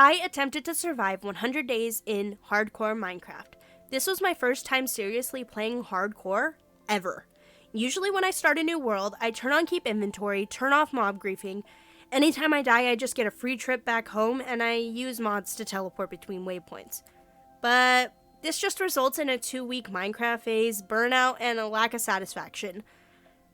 I attempted to survive 100 days in hardcore Minecraft. This was my first time seriously playing hardcore ever. Usually when I start a new world, I turn on keep inventory, turn off mob griefing. Anytime I die, I just get a free trip back home, and I use mods to teleport between waypoints. But this just results in a 2-week Minecraft phase, burnout, and a lack of satisfaction.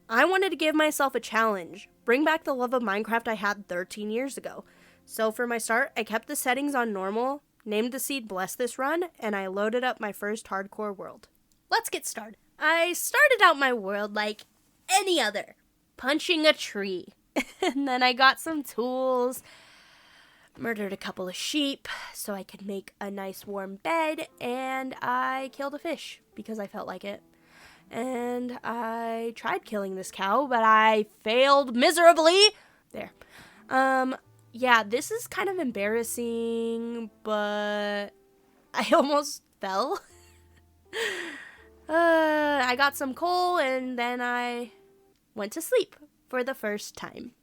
I wanted to give myself a challenge, bring back the love of Minecraft I had 13 years ago. So for my start, I kept the settings on normal, named the seed Bless This Run, and I loaded up my first hardcore world. Let's get started. I started out my world like any other, punching a tree. And then I got some tools, murdered a couple of sheep so I could make a nice warm bed, and I killed a fish because I felt like it. And I tried killing this cow, but I failed miserably. There. Yeah, this is kind of embarrassing, but I almost fell. I got some coal, and then I went to sleep for the first time.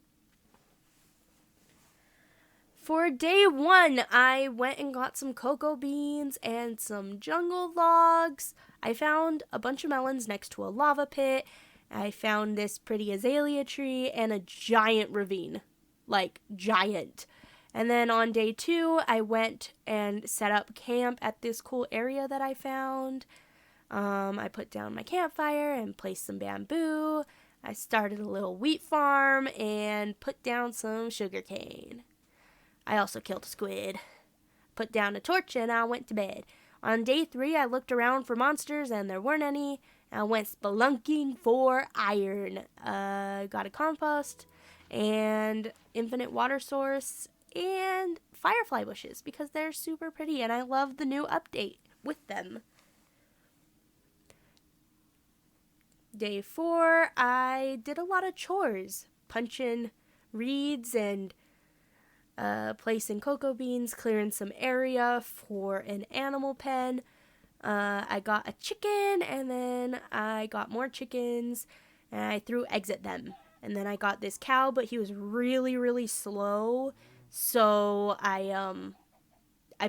For day 1, I went and got some cocoa beans and some jungle logs. I found a bunch of melons next to a lava pit. I found this pretty azalea tree and a giant ravine. Like, giant. And then on day 2, I went and set up camp at this cool area that I found. I put down my campfire and placed some bamboo. I started a little wheat farm and put down some sugarcane. I also killed a squid, put down a torch, and I went to bed. On day 3, I looked around for monsters, and there weren't any. I went spelunking for iron. Got a compost, and infinite water source, and firefly bushes, because they're super pretty, and I love the new update with them. Day 4, I did a lot of chores, punching reeds and placing cocoa beans, clearing some area for an animal pen. I got a chicken, and then I got more chickens, and I threw eggs at them. And then I got this cow, but he was really, really slow, so I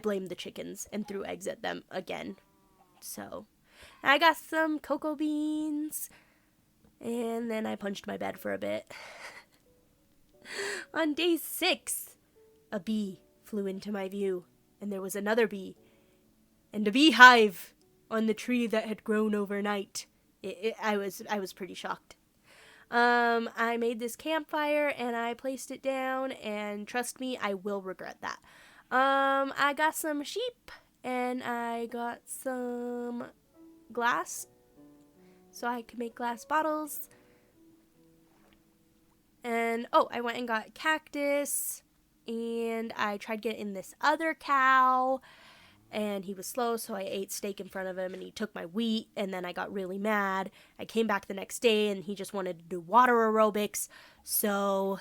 blamed the chickens and threw eggs at them again. So I got some cocoa beans, and then I punched my bed for a bit. On day 6, a bee flew into my view, and there was another bee, and a beehive on the tree that had grown overnight. I was pretty shocked. I made this campfire, and I placed it down, and trust me, I will regret that. I got some sheep, and I got some glass, so I could make glass bottles. And, I went and got cactus, and I tried getting this other cow, and he was slow, so I ate steak in front of him, and he took my wheat, and then I got really mad. I came back the next day, and he just wanted to do water aerobics, so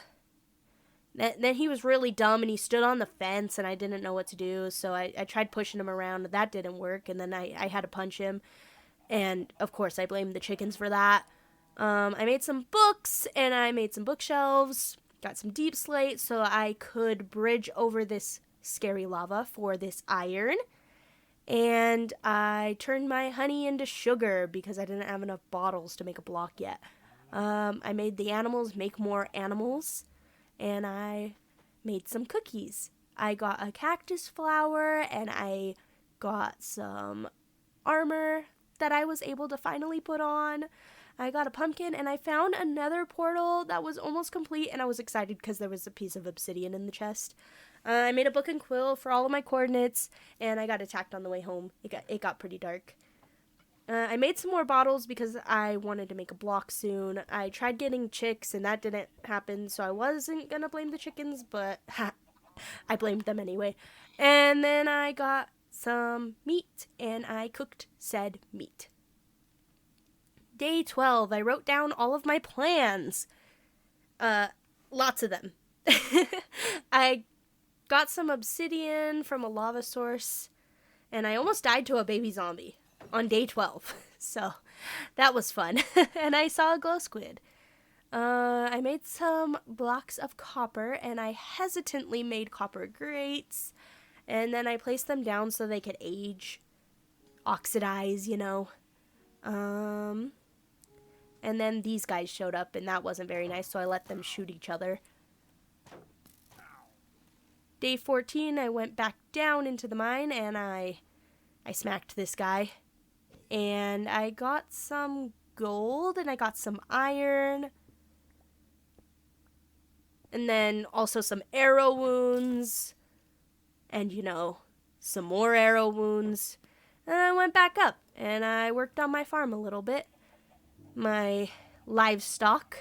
then he was really dumb, and he stood on the fence, and I didn't know what to do, so I tried pushing him around. That didn't work, and then I had to punch him, and of course I blamed the chickens for that. I made some books, and I made some bookshelves. Got some deep slate so I could bridge over this scary lava for this iron. And I turned my honey into sugar because I didn't have enough bottles to make a block yet. I made the animals make more animals, and I made some cookies. I got a cactus flower, and I got some armor that I was able to finally put on. I got a pumpkin, and I found another portal that was almost complete, and I was excited because there was a piece of obsidian in the chest. I made a book and quill for all of my coordinates, and I got attacked on the way home. It got pretty dark. I made some more bottles because I wanted to make a block soon. I tried getting chicks, and that didn't happen, so I wasn't gonna blame the chickens, but I blamed them anyway. And then I got some meat, and I cooked said meat. Day 12, I wrote down all of my plans. Lots of them. I got some obsidian from a lava source, and I almost died to a baby zombie on day 12. So that was fun. And I saw a glow squid. I made some blocks of copper, and I hesitantly made copper grates. And then I placed them down so they could age, oxidize, you know. And then these guys showed up, and that wasn't very nice, so I let them shoot each other. Day 14, I went back down into the mine, and I smacked this guy. And I got some gold, and I got some iron. And then also some arrow wounds. And, you know, some more arrow wounds. And I went back up, and I worked on my farm a little bit. My livestock.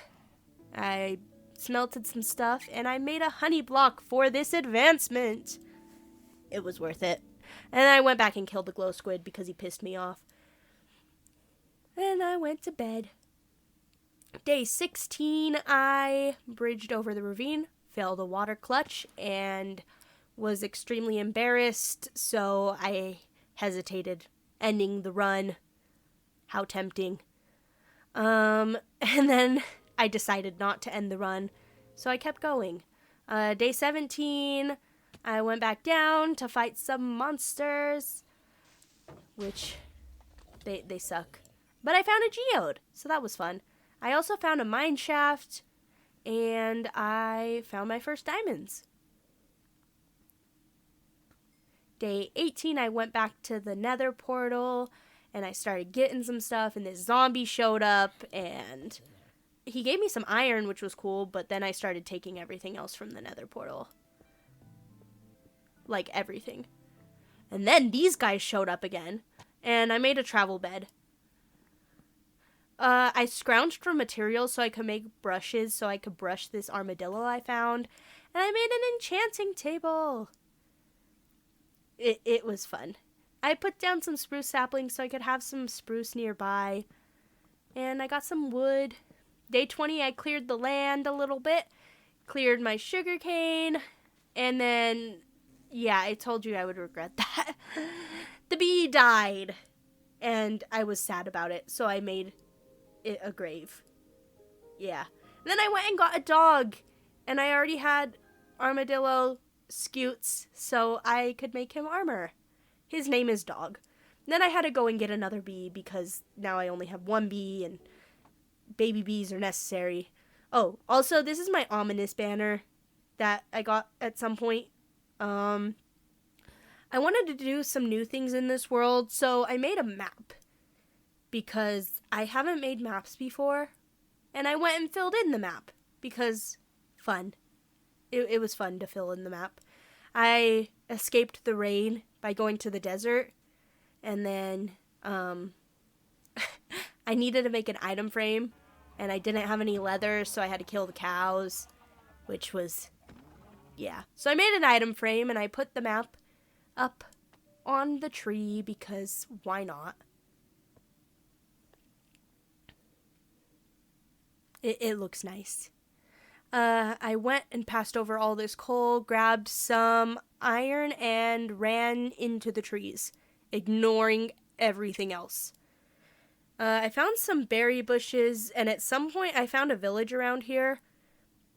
I smelted some stuff, and I made a honey block for this advancement. It was worth it. And I went back and killed the glow squid because he pissed me off. And I went to bed. Day 16, I bridged over the ravine, failed a water clutch, and was extremely embarrassed, so I hesitated, ending the run. How tempting. And then I decided not to end the run, so I kept going. Day 17, I went back down to fight some monsters, which they suck. But I found a geode, so that was fun. I also found a mine shaft, and I found my first diamonds. Day 18, I went back to the nether portal, and I started getting some stuff, and this zombie showed up, and he gave me some iron, which was cool, but then I started taking everything else from the nether portal. Like, everything. And then these guys showed up again, and I made a travel bed. I scrounged for materials so I could make brushes so I could brush this armadillo I found. And I made an enchanting table. It was fun. I put down some spruce saplings so I could have some spruce nearby. And I got some wood. Day 20, I cleared the land a little bit. Cleared my sugarcane. And then, yeah, I told you I would regret that. The bee died. And I was sad about it, so I made it a grave. Yeah. And then I went and got a dog, and I already had armadillo scutes, so I could make him armor. His name is Dog. Then I had to go and get another bee because now I only have one bee and baby bees are necessary. Oh, also this is my ominous banner that I got at some point. I wanted to do some new things in this world, so I made a map. Because I haven't made maps before, and I went and filled in the map, because fun. It was fun to fill in the map. I escaped the rain by going to the desert, and then, I needed to make an item frame, and I didn't have any leather, so I had to kill the cows, which was, yeah. So I made an item frame, and I put the map up on the tree, because why not? It looks nice. I went and passed over all this coal, grabbed some iron, and ran into the trees, ignoring everything else. I found some berry bushes, and at some point I found a village around here,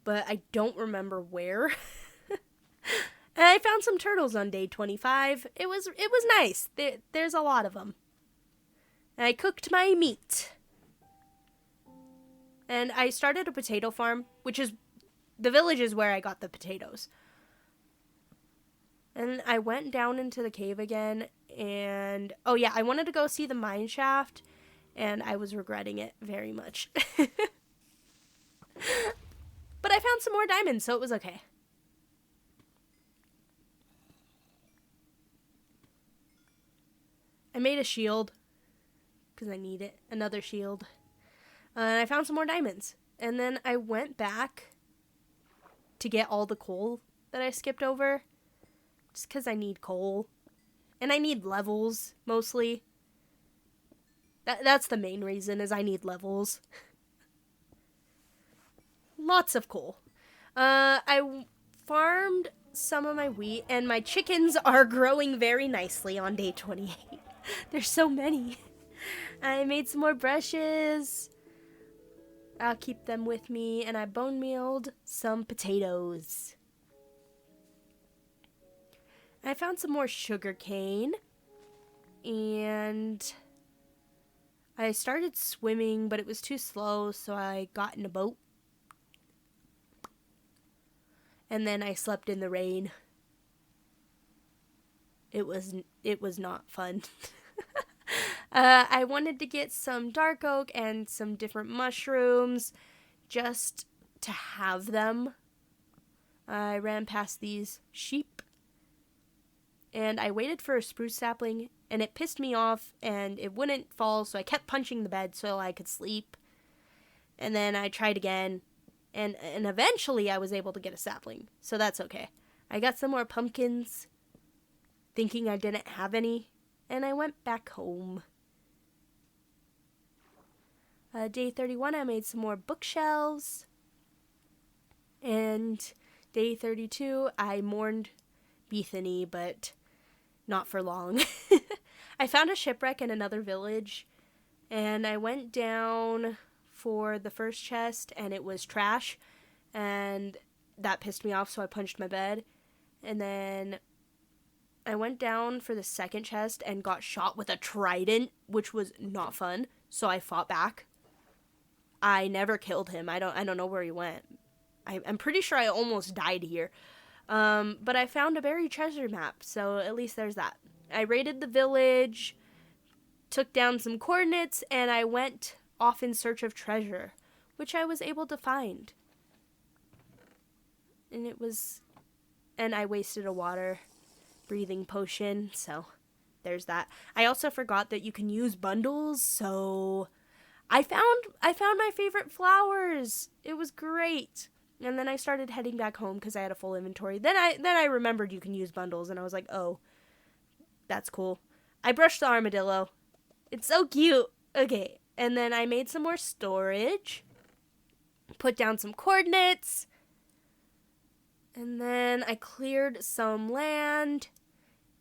but I don't remember where. And I found some turtles on day 25. It was nice. There's a lot of them. And I cooked my meat. And I started a potato farm, which is, the village is where I got the potatoes. And I went down into the cave again, and, oh yeah, I wanted to go see the mine shaft, and I was regretting it very much. But I found some more diamonds, so it was okay. I made a shield, because I need it, another shield. And I found some more diamonds. And then I went back to get all the coal that I skipped over. Just because I need coal. And I need levels, mostly. That's the main reason, is I need levels. Lots of coal. I farmed some of my wheat, and my chickens are growing very nicely on day 28. There's so many. I made some more brushes. I'll keep them with me, and I bone mealed some potatoes. I found some more sugar cane, and I started swimming, but it was too slow, so I got in a boat. And then I slept in the rain. It was not fun. I wanted to get some dark oak and some different mushrooms just to have them. I ran past these sheep, and I waited for a spruce sapling, and it pissed me off, and it wouldn't fall, so I kept punching the bed so I could sleep. And then I tried again, and eventually I was able to get a sapling, so that's okay. I got some more pumpkins, thinking I didn't have any, and I went back home. Day 31, I made some more bookshelves, and day 32, I mourned Bethany, but not for long. I found a shipwreck in another village, and I went down for the first chest, and it was trash, and that pissed me off, so I punched my bed. And then I went down for the second chest and got shot with a trident, which was not fun, so I fought back. I never killed him. I don't know where he went. I'm pretty sure I almost died here. But I found a buried treasure map, so at least there's that. I raided the village, took down some coordinates, and I went off in search of treasure, which I was able to find. And I wasted a water breathing potion, so there's that. I also forgot that you can use bundles, so I found my favorite flowers. It was great. And then I started heading back home because I had a full inventory. Then I remembered you can use bundles, and I was like, oh, that's cool. I brushed the armadillo. It's so cute. Okay, and then I made some more storage, put down some coordinates, and then I cleared some land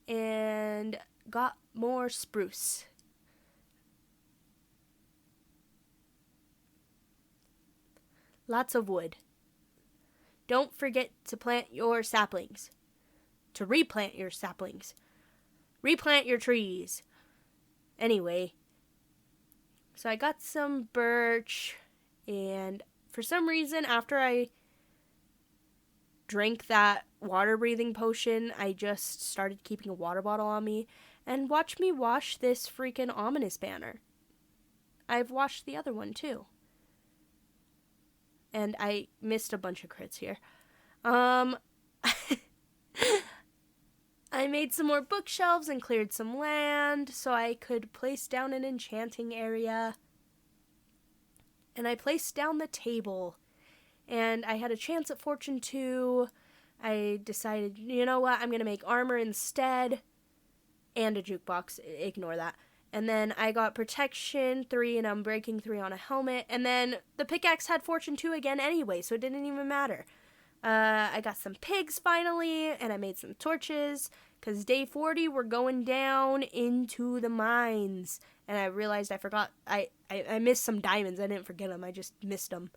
and got more spruce. Lots of wood. Don't forget to plant your saplings. To replant your saplings. Replant your trees. Anyway, so I got some birch, and for some reason, after I drank that water breathing potion, I just started keeping a water bottle on me, and watch me wash this freaking ominous banner. I've washed the other one too. And I missed a bunch of crits here. I made some more bookshelves and cleared some land so I could place down an enchanting area. And I placed down the table. And I had a chance at Fortune 2. I decided, you know what, I'm going to make armor instead. And a jukebox. Ignore that. And then I got Protection 3 and Unbreaking 3 on a helmet. And then the pickaxe had Fortune 2 again anyway, so it didn't even matter. I got some pigs finally, and I made some torches. Because day 40, we're going down into the mines. And I realized I forgot, I missed some diamonds. I didn't forget them, I just missed them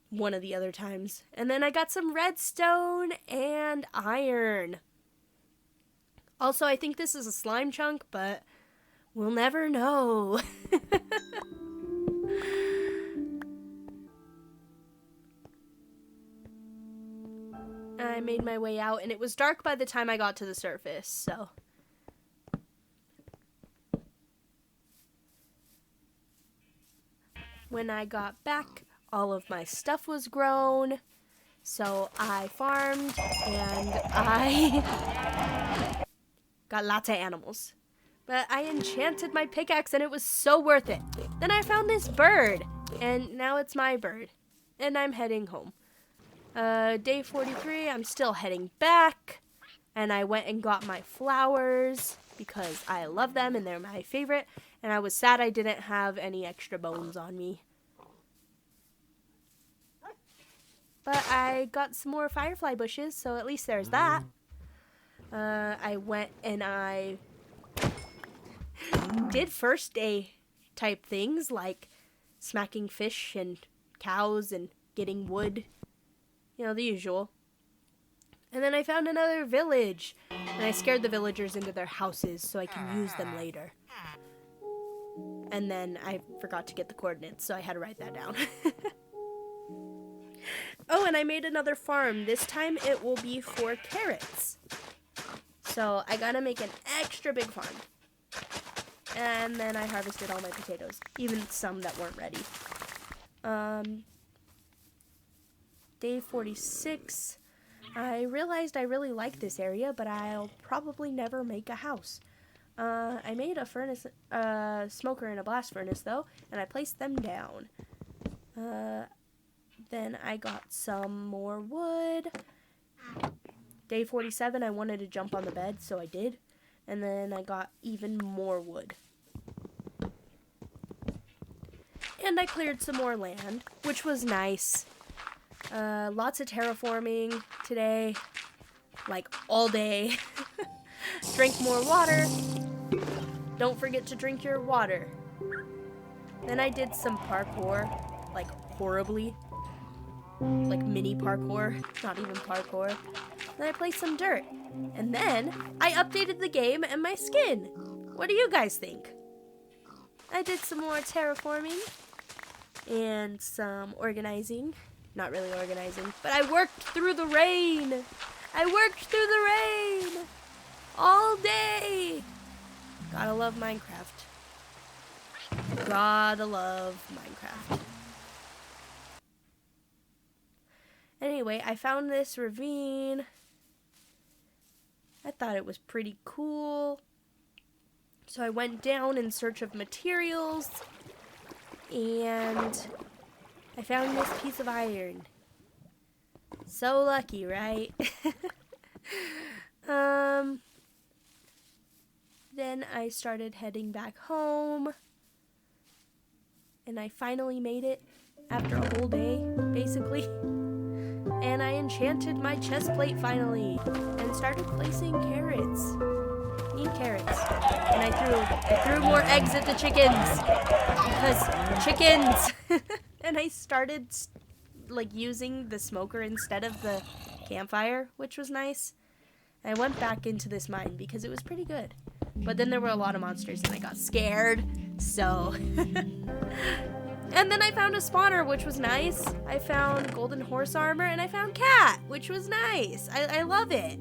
one of the other times. And then I got some redstone and iron. Also, I think this is a slime chunk, but we'll never know. I made my way out, and it was dark by the time I got to the surface, so. When I got back, all of my stuff was grown, so I farmed, and I got lots of animals. But I enchanted my pickaxe, and it was so worth it. Then I found this bird, and now it's my bird, and I'm heading home. Day 43, I'm still heading back, and I went and got my flowers because I love them, and they're my favorite, and I was sad I didn't have any extra bones on me. But I got some more firefly bushes, so at least there's that. I went and I did first day type things like smacking fish and cows and getting wood. You know, the usual. And then I found another village, and I scared the villagers into their houses so I can use them later. And then I forgot to get the coordinates, so I had to write that down. Oh, and I made another farm. This time it will be for carrots. So I gotta make an extra big farm. And then I harvested all my potatoes, even some that weren't ready. Day 46. I realized I really like this area, but I'll probably never make a house. I made a furnace, smoker and a blast furnace though, and I placed them down. Then I got some more wood. Day 47, I wanted to jump on the bed, so I did. And then I got even more wood. And I cleared some more land, which was nice. Lots of terraforming today, like all day. Drink more water. Don't forget to drink your water. Then I did some parkour, like horribly. Like mini parkour, not even parkour. Then I placed some dirt. And then I updated the game and my skin. What do you guys think? I did some more terraforming and some organizing. Not really organizing, but I worked through the rain. I worked through the rain all day. Gotta love Minecraft. Gotta love Minecraft. Anyway, I found this ravine. I thought it was pretty cool. So I went down in search of materials. And I found this piece of iron. So lucky, right? Then I started heading back home. And I finally made it after a whole day, basically. And I enchanted my chest plate finally and started placing carrots. Need carrots. And I threw more eggs at the chickens because chickens. And I started like using the smoker instead of the campfire, which was nice. And I went back into this mine because it was pretty good. But then there were a lot of monsters and I got scared. So and then I found a spawner, which was nice. I found golden horse armor, and I found cat, which was nice. I love it.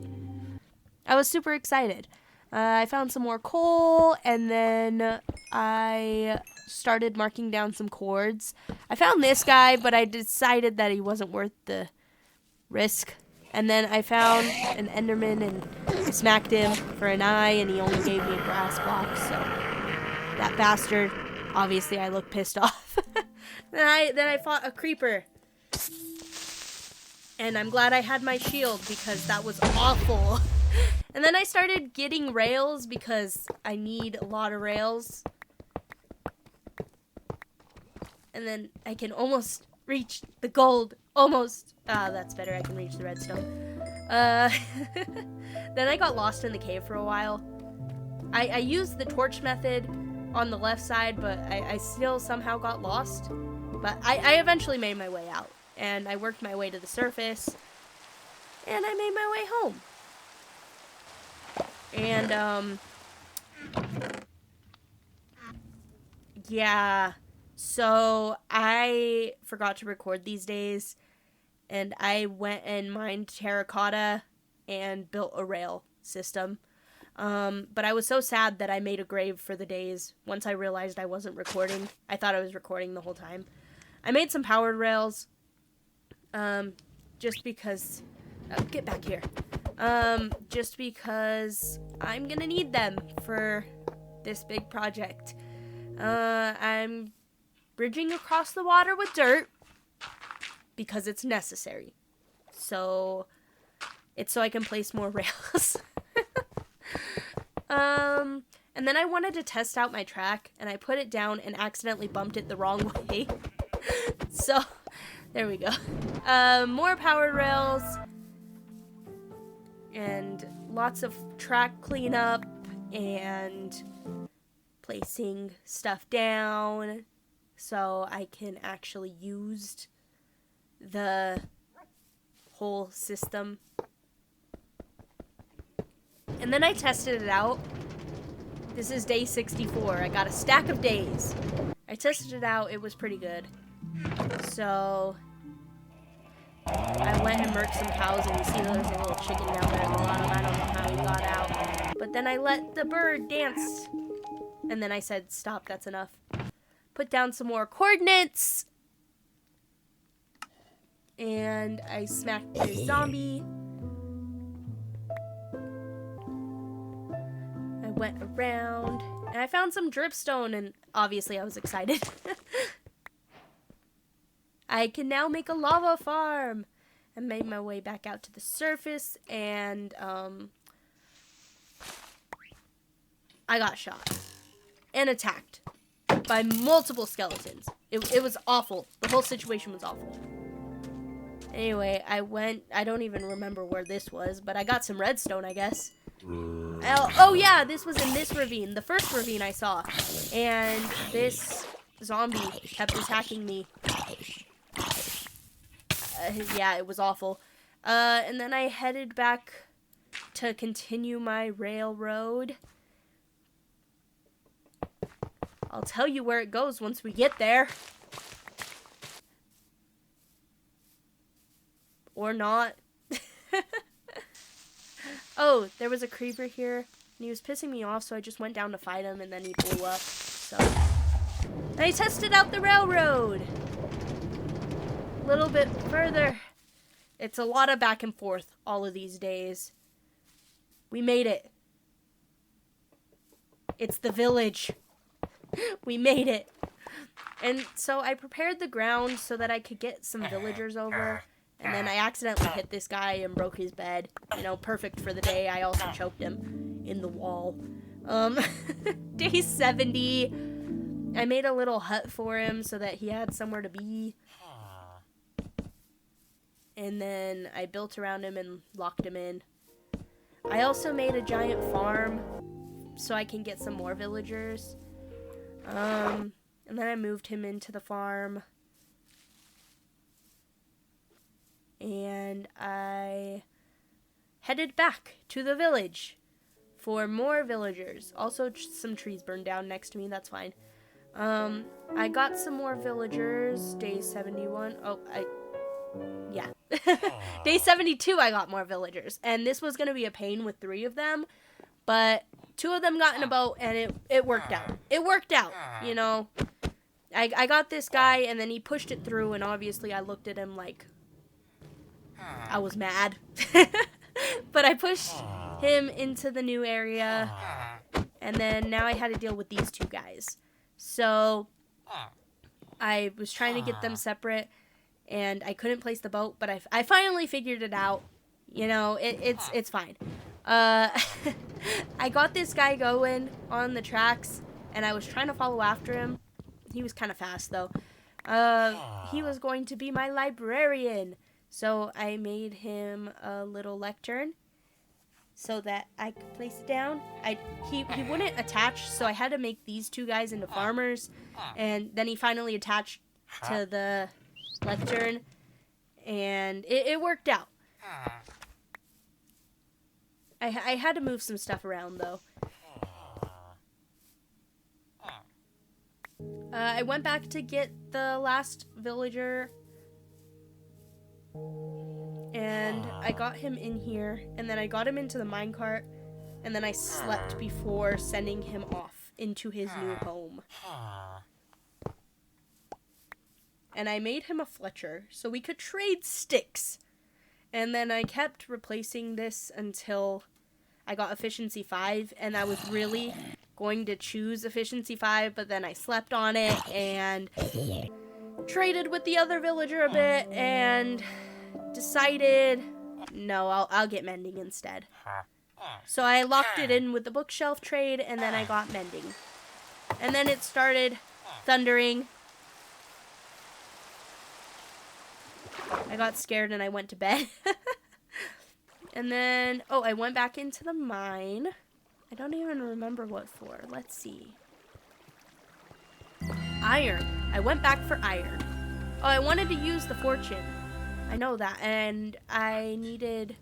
I was super excited. I found some more coal, and then I started marking down some cords. I found this guy, but I decided that he wasn't worth the risk. And then I found an enderman, and I smacked him for an eye, and he only gave me a grass block, so that bastard. Obviously, I look pissed off. Then I fought a creeper. And I'm glad I had my shield because that was awful. And then I started getting rails because I need a lot of rails. And then I can almost reach the gold. Almost. That's better. I can reach the redstone. Then I got lost in the cave for a while. I used the torch method on the left side, but I still somehow got lost. But I eventually made my way out, and I worked my way to the surface, and I made my way home. And, yeah, so I forgot to record these days, and I went and mined terracotta and built a rail system. But I was so sad that I made a grave for the days once I realized I wasn't recording. I thought I was recording the whole time. I made some powered rails, just because, get back here, just because I'm gonna need them for this big project. I'm bridging across the water with dirt because it's necessary. So, it's so I can place more rails. And then I wanted to test out my track, and I put it down and accidentally bumped it the wrong way. So, there we go. More power rails, and lots of track cleanup, and placing stuff down, so I can actually use the whole system And then I tested it out. This is day 64. I got a stack of days. I tested it out. It was pretty good. So I went and murked some cows, and you see there's a little chicken down there at the bottom. I don't know how he got out. But then I let the bird dance. And then I said, stop, that's enough. Put down some more coordinates. And I smacked this zombie. I went around. And I found some dripstone, and obviously I was excited. I can now make a lava farm. I made my way back out to the surface, and I got shot and attacked by multiple skeletons. It was awful. The whole situation was awful. Anyway, I don't even remember where this was, but I got some redstone, I guess. Oh yeah, this was in this ravine, the first ravine I saw. And this zombie kept attacking me. Yeah, it was awful. And then I headed back to continue my railroad. I'll tell you where it goes once we get there. Or not. Oh, there was a creeper here, and he was pissing me off, so I just went down to fight him, and then he blew up. So, and I tested out the railroad. A little bit further. It's a lot of back and forth all of these days. We made it. It's the village. We made it. And so I prepared the ground so that I could get some villagers over. And then I accidentally hit this guy and broke his bed. You know, perfect for the day. I also choked him in the wall. Day 70. I made a little hut for him so that he had somewhere to be. And then I built around him and locked him in. I also made a giant farm so I can get some more villagers. And then I moved him into the farm. And I headed back to the village for more villagers. Also, some trees burned down next to me. That's fine. I got some more villagers. Day 71. Yeah. Day 72, I got more villagers. And this was going to be a pain with 3 of them. But 2 of them got in a boat, and it worked out. It worked out, you know. I got this guy, and then he pushed it through, and obviously I looked at him like I was mad. But I pushed him into the new area, and then now I had to deal with these 2 guys. So I was trying to get them separate, and I couldn't place the boat, but I finally figured it out. You know, it's fine. I got this guy going on the tracks, and I was trying to follow after him. He was kind of fast, though. He was going to be my librarian. So I made him a little lectern so that I could place it down. He wouldn't attach, so I had to make these 2 guys into farmers. And then he finally attached to the lectern, and it worked out. I had to move some stuff around, though. I went back to get the last villager, and I got him in here, and then I got him into the minecart, and then I slept before sending him off into his new home. And I made him a Fletcher, so we could trade sticks. And then I kept replacing this until I got efficiency 5, and I was really going to choose efficiency 5, but then I slept on it and traded with the other villager a bit and decided, no, I'll get mending instead. So I locked it in with the bookshelf trade, and then I got mending. And then it started thundering. I got scared and I went to bed. And then, I went back into the mine. I don't even remember what for. Let's see. Iron. I went back for iron. Oh, I wanted to use the fortune. I know that. And I needed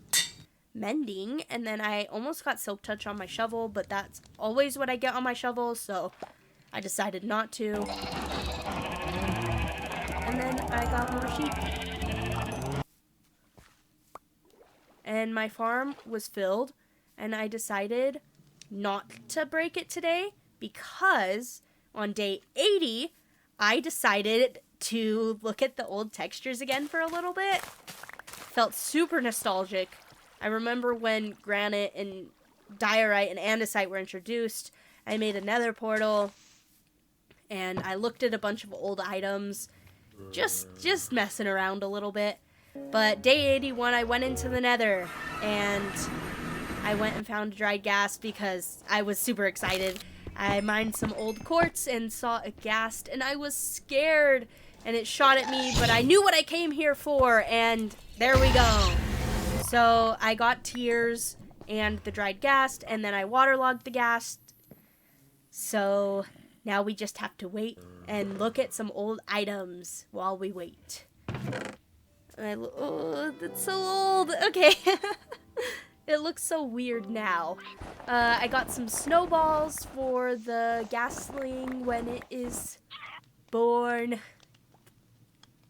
mending, and then I almost got silk touch on my shovel, but that's always what I get on my shovel, so I decided not to. And then I got more sheep. And my farm was filled, and I decided not to break it today because on day 80, I decided to look at the old textures again for a little bit. Felt super nostalgic. I remember when granite and diorite and andesite were introduced. I made a nether portal, and I looked at a bunch of old items, just messing around a little bit. But day 81, I went into the nether, and I went and found dried ghast because I was super excited. I mined some old quartz and saw a ghast, and I was scared, and it shot at me, but I knew what I came here for, and there we go. So I got tears and the dried ghast, and then I waterlogged the ghast. So now we just have to wait and look at some old items while we wait. Oh, that's so old. Okay. It looks so weird now. I got some snowballs for the ghastling when it is born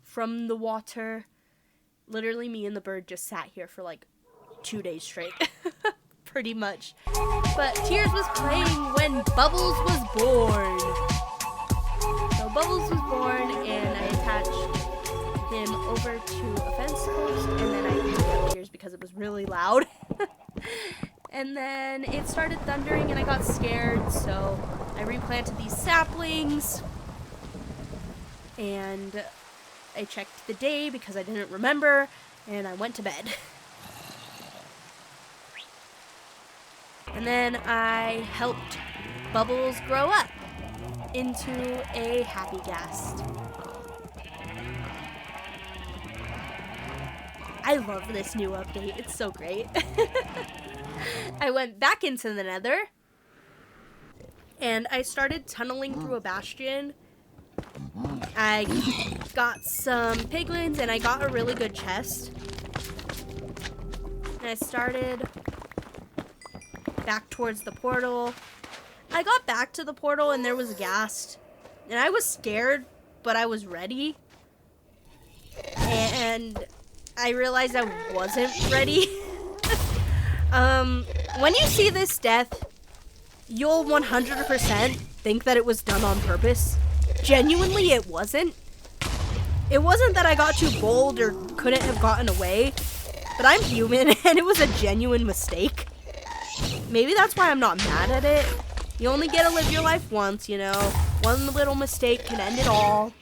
from the water. Literally, me and the bird just sat here for like 2 days straight. Pretty much. But Tears was playing when Bubbles was born. So Bubbles was born, and I attached him over to a fence post, and then I moved up Tears because it was really loud. And then it started thundering, and I got scared, so I replanted these saplings, and I checked the day because I didn't remember, and I went to bed. And then I helped Bubbles grow up into a happy ghast. I love this new update. It's so great. I went back into the nether, and I started tunneling through a bastion. I got some piglins, and I got a really good chest. And I started back towards the portal. I got back to the portal, and there was a ghast. And I was scared, but I was ready. And I realized I wasn't ready. When you see this death, you'll 100% think that it was done on purpose. Genuinely, it wasn't. It wasn't that I got too bold or couldn't have gotten away, but I'm human, and it was a genuine mistake. Maybe that's why I'm not mad at it. You only get to live your life once, you know. One little mistake can end it all.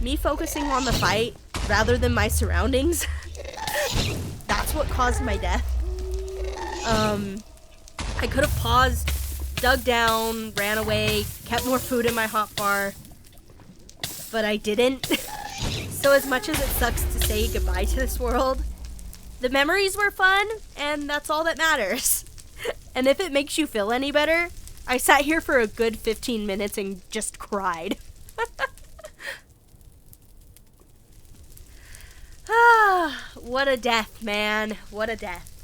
Me focusing on the fight rather than my surroundings, that's what caused my death. I could have paused, dug down, ran away, kept more food in my hotbar, but I didn't. So as much as it sucks to say goodbye to this world, the memories were fun, and that's all that matters. And if it makes you feel any better, I sat here for a good 15 minutes and just cried. Ah, what a death, man. What a death.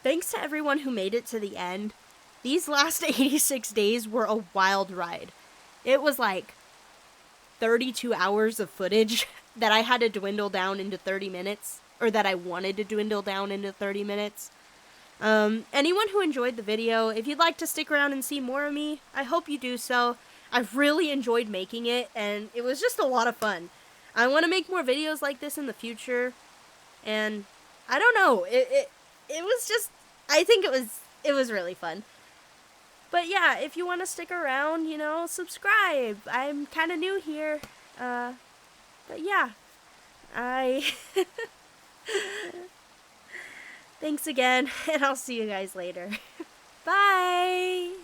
Thanks to everyone who made it to the end. These last 86 days were a wild ride. It was like 32 hours of footage that I had to dwindle down into 30 minutes, or that I wanted to dwindle down into 30 minutes. Anyone who enjoyed the video, if you'd like to stick around and see more of me, I hope you do so. I've really enjoyed making it, and it was just a lot of fun. I want to make more videos like this in the future, and I don't know, it was just, I think it was really fun. But yeah, if you want to stick around, you know, subscribe. I'm kind of new here. But yeah, Thanks again, and I'll see you guys later. Bye!